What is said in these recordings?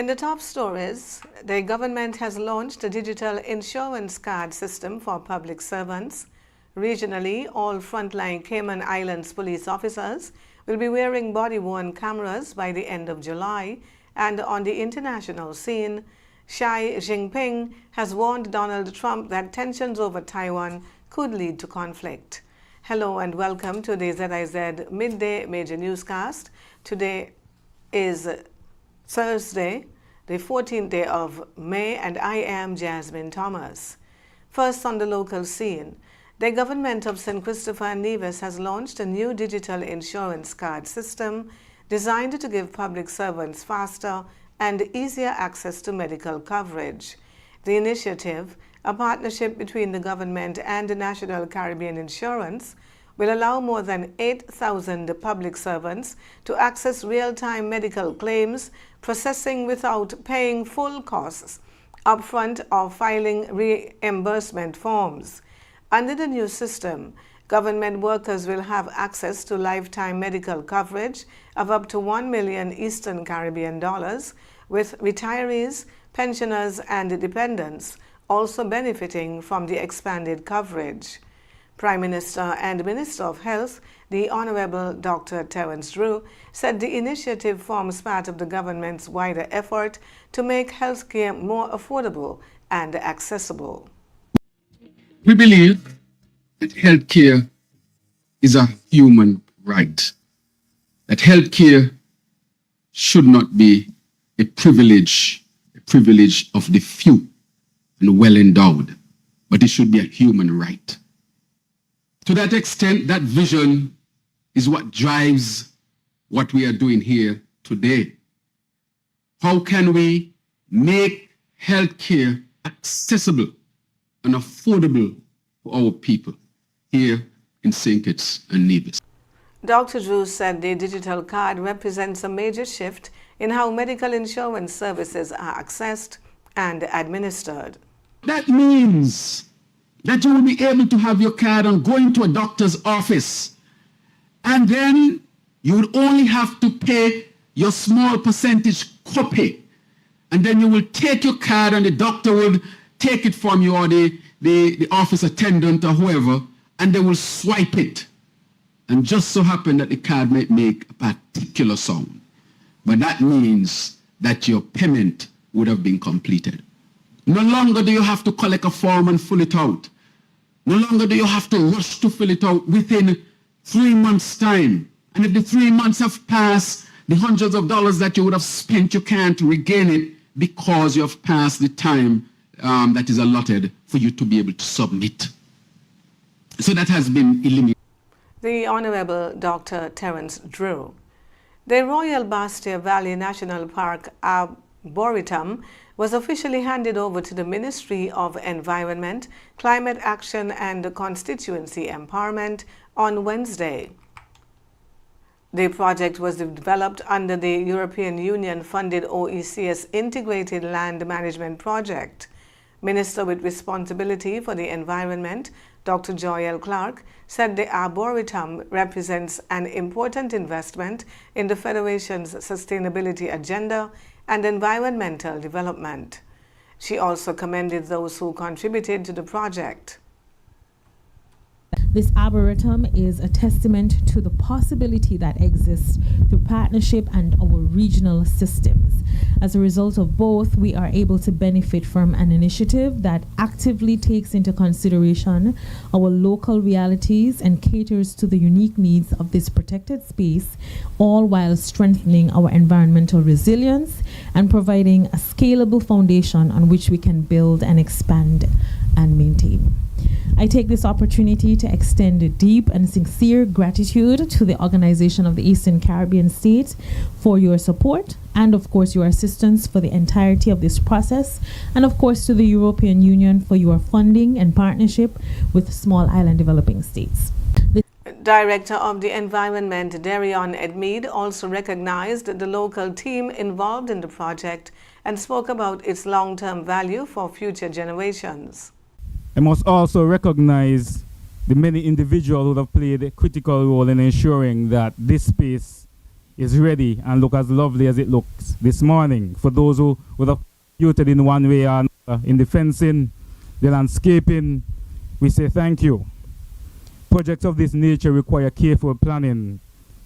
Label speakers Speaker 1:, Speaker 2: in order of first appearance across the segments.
Speaker 1: In the top stories, the government has launched a digital insurance card system for public servants. Regionally, all frontline Cayman Islands police officers will be wearing body-worn cameras by the end of July. And on the international scene, Xi Jinping has warned Donald Trump that tensions over Taiwan could lead to conflict. Hello and welcome to the ZIZ Midday Major Newscast. Today is Thursday, the 14th day of May, and I am Jasmine Thomas. First on the local scene, the government of St. Christopher and Nevis has launched a new digital insurance card system designed to give public servants faster and easier access to medical coverage. The initiative, a partnership between the government and the National Caribbean Insurance, will allow more than 8,000 public servants to access real-time medical claims processing without paying full costs upfront or filing reimbursement forms. Under the new system, government workers will have access to lifetime medical coverage of up to $1 million Eastern Caribbean dollars, with retirees, pensioners, and dependents also benefiting from the expanded coverage. Prime Minister and Minister of Health, the Honorable Dr. Terence Drew, said the initiative forms part of the government's wider effort to make healthcare more affordable and accessible.
Speaker 2: We believe that healthcare is a human right, that healthcare should not be a privilege of the few and well-endowed, but it should be a human right. To that extent, that vision is what drives what we are doing here today. How can we make healthcare accessible and affordable for our people here in St. Kitts and Nevis?
Speaker 1: Dr. Drew said the digital card represents a major shift in how medical insurance services are accessed and administered.
Speaker 2: That means that you will be able to have your card and go into a doctor's office, and then you would only have to pay your small percentage copay, and then you will take your card and the doctor would take it from you, or the office attendant or whoever, and they will swipe it. And just so happen that the card might make a particular sound. But that means that your payment would have been completed. No longer do you have to collect a form and fill it out. No longer do you have to rush to fill it out within 3 months' time. And if the 3 months have passed, the hundreds of dollars that you would have spent, you can't regain it because you have passed the time that is allotted for you to be able to submit. So that has been eliminated.
Speaker 1: The Honorable Dr. Terence Drew. The Royal Bastia Valley National Park Arboretum was officially handed over to the Ministry of Environment, Climate Action and Constituency Empowerment on Wednesday. The project was developed under the European Union-funded OECS Integrated Land Management Project. Minister with responsibility for the environment, Dr. Joy L. Clark, said the Arboretum represents an important investment in the Federation's sustainability agenda and environmental development. She also commended those who contributed to the project.
Speaker 3: This arboretum is a testament to the possibility that exists through partnership and our regional systems. As a result of both, we are able to benefit from an initiative that actively takes into consideration our local realities and caters to the unique needs of this protected space, all while strengthening our environmental resilience and providing a scalable foundation on which we can build and expand and maintain. I take this opportunity to extend a deep and sincere gratitude to the Organization of the Eastern Caribbean States for your support and, of course, your assistance for the entirety of this process, and, of course, to the European Union for your funding and partnership with small island developing states.
Speaker 1: Director of the Environment, Darion Edmeade, also recognized the local team involved in the project and spoke about its long-term value for future generations.
Speaker 4: I must also recognize the many individuals who have played a critical role in ensuring that this space is ready and look as lovely as it looks this morning. For those who would have contributed in one way or another in the fencing, the landscaping, we say thank you. Projects of this nature require careful planning,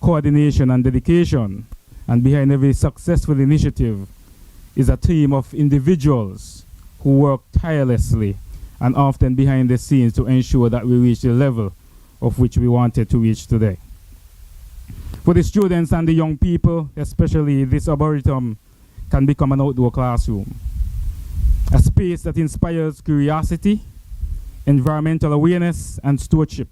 Speaker 4: coordination and dedication, and behind every successful initiative is a team of individuals who work tirelessly and often behind the scenes to ensure that we reach the level of which we wanted to reach today. For the students and the young people, especially, this arboretum can become an outdoor classroom, a space that inspires curiosity, environmental awareness, and stewardship.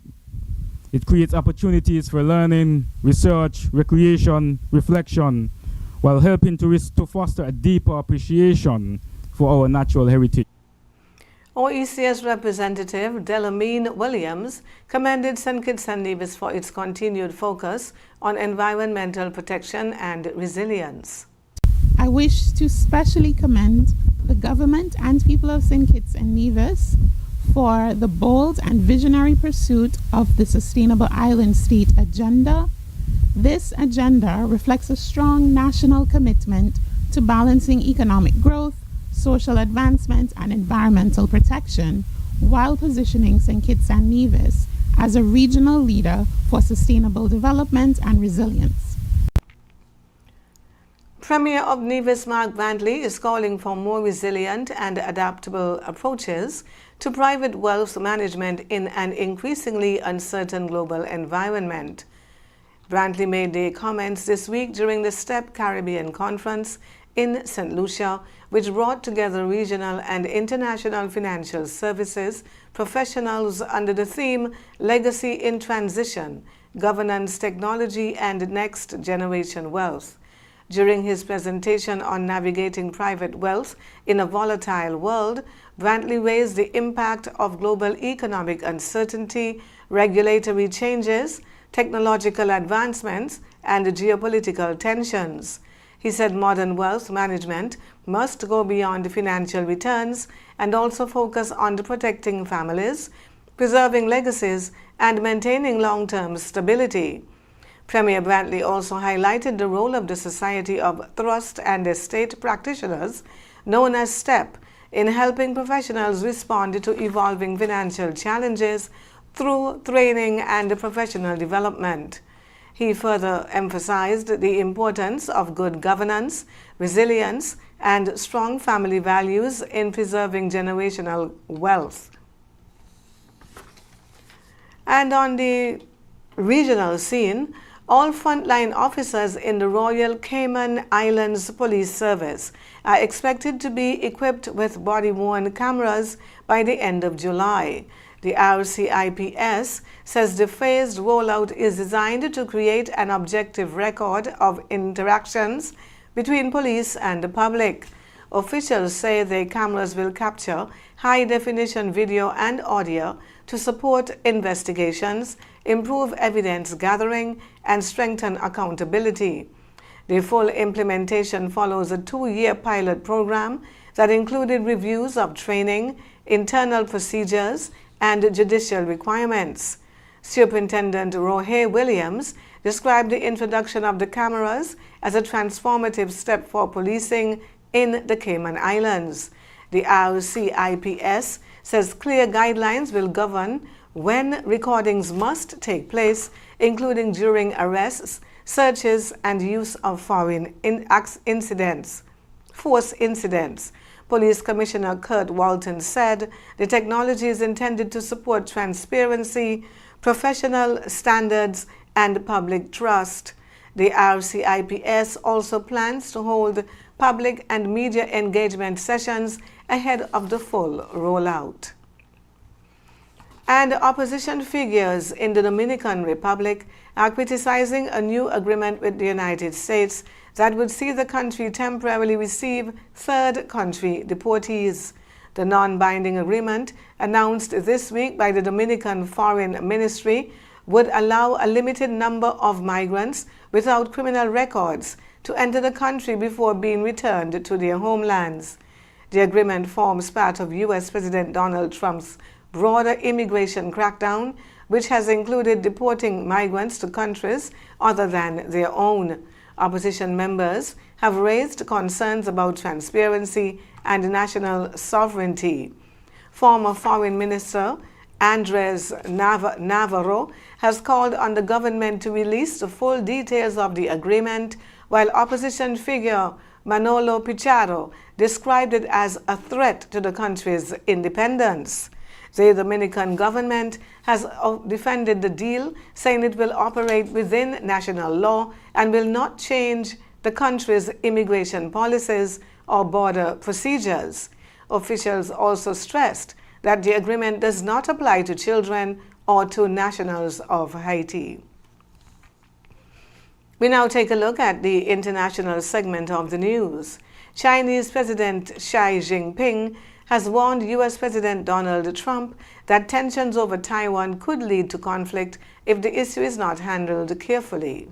Speaker 4: It creates opportunities for learning, research, recreation, reflection, while helping to foster a deeper appreciation for our natural heritage.
Speaker 1: OECS representative Delamine Williams commended St. Kitts and Nevis for its continued focus on environmental protection and resilience.
Speaker 5: I wish to specially commend the government and people of St. Kitts and Nevis for the bold and visionary pursuit of the Sustainable Island State Agenda. This agenda reflects a strong national commitment to balancing economic growth, social advancement, and environmental protection, while positioning St. Kitts and Nevis as a regional leader for sustainable development and resilience.
Speaker 1: Premier of Nevis Mark Brantley is calling for more resilient and adaptable approaches to private wealth management in an increasingly uncertain global environment. Brantley made the comments this week during the STEP Caribbean Conference in St. Lucia, which brought together regional and international financial services professionals under the theme Legacy in Transition, Governance, Technology, and Next Generation Wealth. During his presentation on navigating private wealth in a volatile world, Brantley raised the impact of global economic uncertainty, regulatory changes, technological advancements, and geopolitical tensions. He said modern wealth management must go beyond financial returns and also focus on protecting families, preserving legacies, and maintaining long-term stability. Premier Brantley also highlighted the role of the Society of Trust and Estate Practitioners, known as STEP, in helping professionals respond to evolving financial challenges through training and professional development. He further emphasized the importance of good governance, resilience, and strong family values in preserving generational wealth. And on the regional scene, all frontline officers in the Royal Cayman Islands Police Service are expected to be equipped with body-worn cameras by the end of July. The RCIPS says the phased rollout is designed to create an objective record of interactions between police and the public. Officials say the cameras will capture high-definition video and audio to support investigations, improve evidence gathering, and strengthen accountability. The full implementation follows a 2-year pilot program that included reviews of training, internal procedures, and judicial requirements. Superintendent Rohe Williams described the introduction of the cameras as a transformative step for policing in the Cayman Islands. The RCIPS says clear guidelines will govern when recordings must take place, including during arrests, searches, and use of force incidents. Police Commissioner Kurt Walton said the technology is intended to support transparency, professional standards, and public trust. The RCIPS also plans to hold public and media engagement sessions ahead of the full rollout. And opposition figures in the Dominican Republic are criticizing a new agreement with the United States that would see the country temporarily receive third country deportees. The non-binding agreement, announced this week by the Dominican Foreign Ministry, would allow a limited number of migrants without criminal records to enter the country before being returned to their homelands. The agreement forms part of U.S. President Donald Trump's broader immigration crackdown, which has included deporting migrants to countries other than their own. Opposition members have raised concerns about transparency and national sovereignty. Former Foreign Minister Andres Navarro has called on the government to release the full details of the agreement, while opposition figure Manolo Pichardo described it as a threat to the country's independence. The Dominican government has defended the deal, saying it will operate within national law and will not change the country's immigration policies or border procedures. Officials also stressed that the agreement does not apply to children or to nationals of Haiti. We now take a look at the international segment of the news. Chinese President Xi Jinping has warned U.S. President Donald Trump that tensions over Taiwan could lead to conflict if the issue is not handled carefully.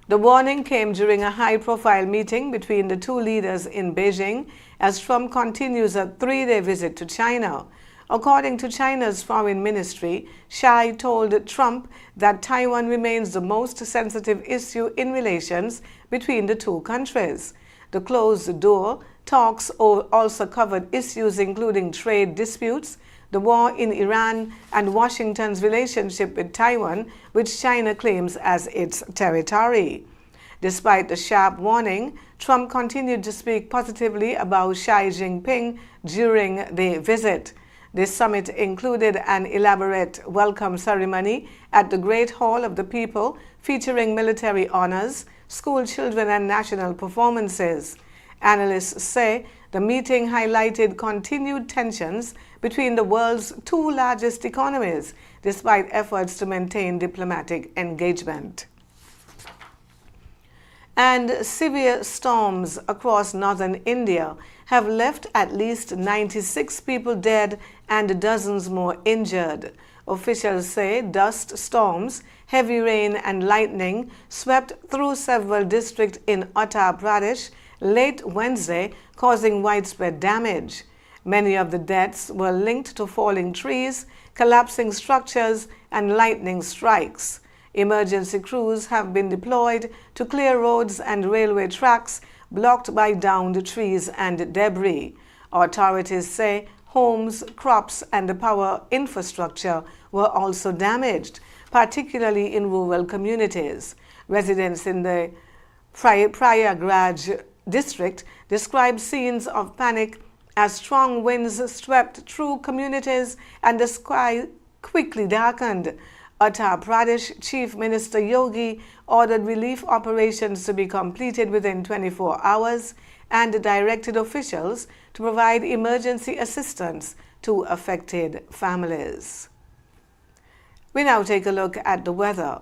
Speaker 1: The warning came during a high-profile meeting between the two leaders in Beijing as Trump continues a three-day visit to China. According to China's foreign ministry, Xi told Trump that Taiwan remains the most sensitive issue in relations between the two countries. The closed-door talks also covered issues including trade disputes, the war in Iran, and Washington's relationship with Taiwan, which China claims as its territory. Despite the sharp warning, Trump continued to speak positively about Xi Jinping during the visit. This summit included an elaborate welcome ceremony at the Great Hall of the People, featuring military honors, school children, and national performances. Analysts say the meeting highlighted continued tensions between the world's two largest economies, despite efforts to maintain diplomatic engagement. And severe storms across northern India have left at least 96 people dead and dozens more injured. Officials say dust storms, heavy rain, and lightning swept through several districts in Uttar Pradesh late Wednesday, causing widespread damage. Many of the deaths were linked to falling trees, collapsing structures, and lightning strikes. Emergency crews have been deployed to clear roads and railway tracks blocked by downed trees and debris. Authorities say homes, crops, and the power infrastructure were also damaged, particularly in rural communities. Residents in the Prayagraj district described scenes of panic as strong winds swept through communities and the sky quickly darkened. Uttar Pradesh Chief Minister Yogi ordered relief operations to be completed within 24 hours and directed officials to provide emergency assistance to affected families. We now take a look at the weather.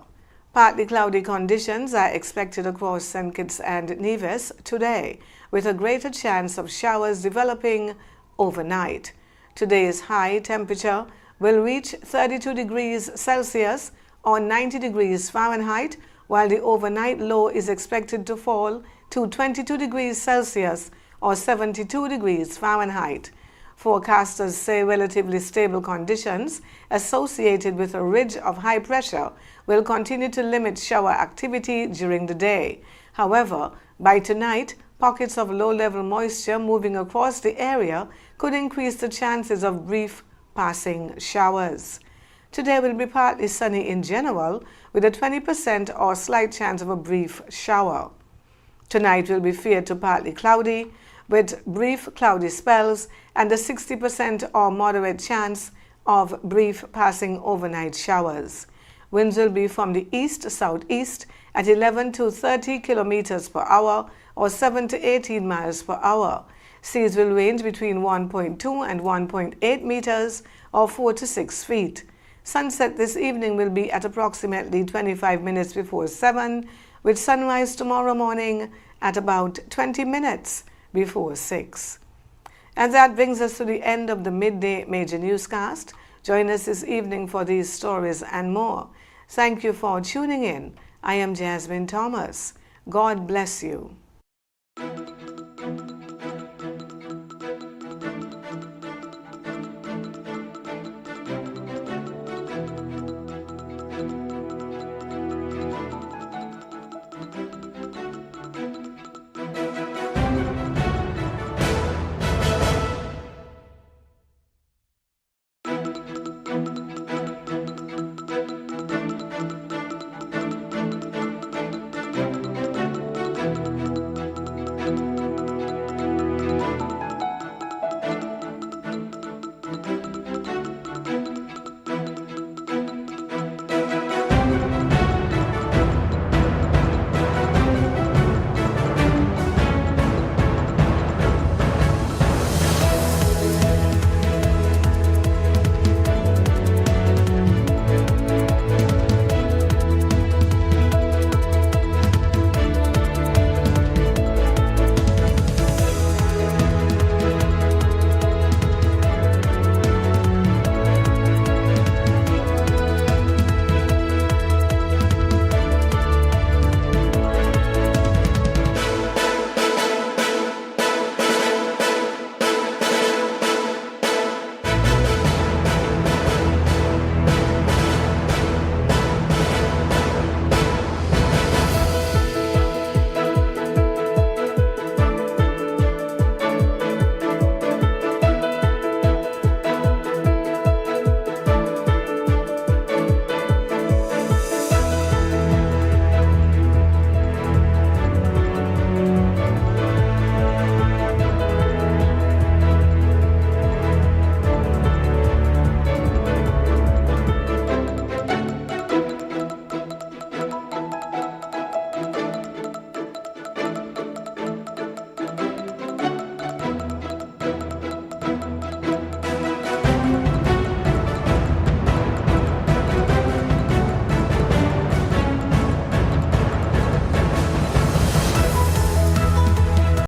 Speaker 1: Partly cloudy conditions are expected across St. Kitts and Nevis today, with a greater chance of showers developing overnight. Today's high temperature will reach 32 degrees Celsius or 90 degrees Fahrenheit, while the overnight low is expected to fall to 22 degrees Celsius or 72 degrees Fahrenheit. Forecasters say relatively stable conditions associated with a ridge of high pressure will continue to limit shower activity during the day. However, by tonight, pockets of low-level moisture moving across the area could increase the chances of brief passing showers. Today will be partly sunny in general, with a 20% or slight chance of a brief shower. Tonight will be fair to partly cloudy, with brief cloudy spells and a 60% or moderate chance of brief passing overnight showers. Winds will be from the east-southeast at 11 to 30 kilometers per hour or 7 to 18 miles per hour. Seas will range between 1.2 and 1.8 meters or 4 to 6 feet. Sunset this evening will be at approximately 25 minutes before 7, with sunrise tomorrow morning at about 20 minutes before 6. And that brings us to the end of the Midday Major Newscast. Join us this evening for these stories and more. Thank you for tuning in. I am Jasmine Thomas. God bless you.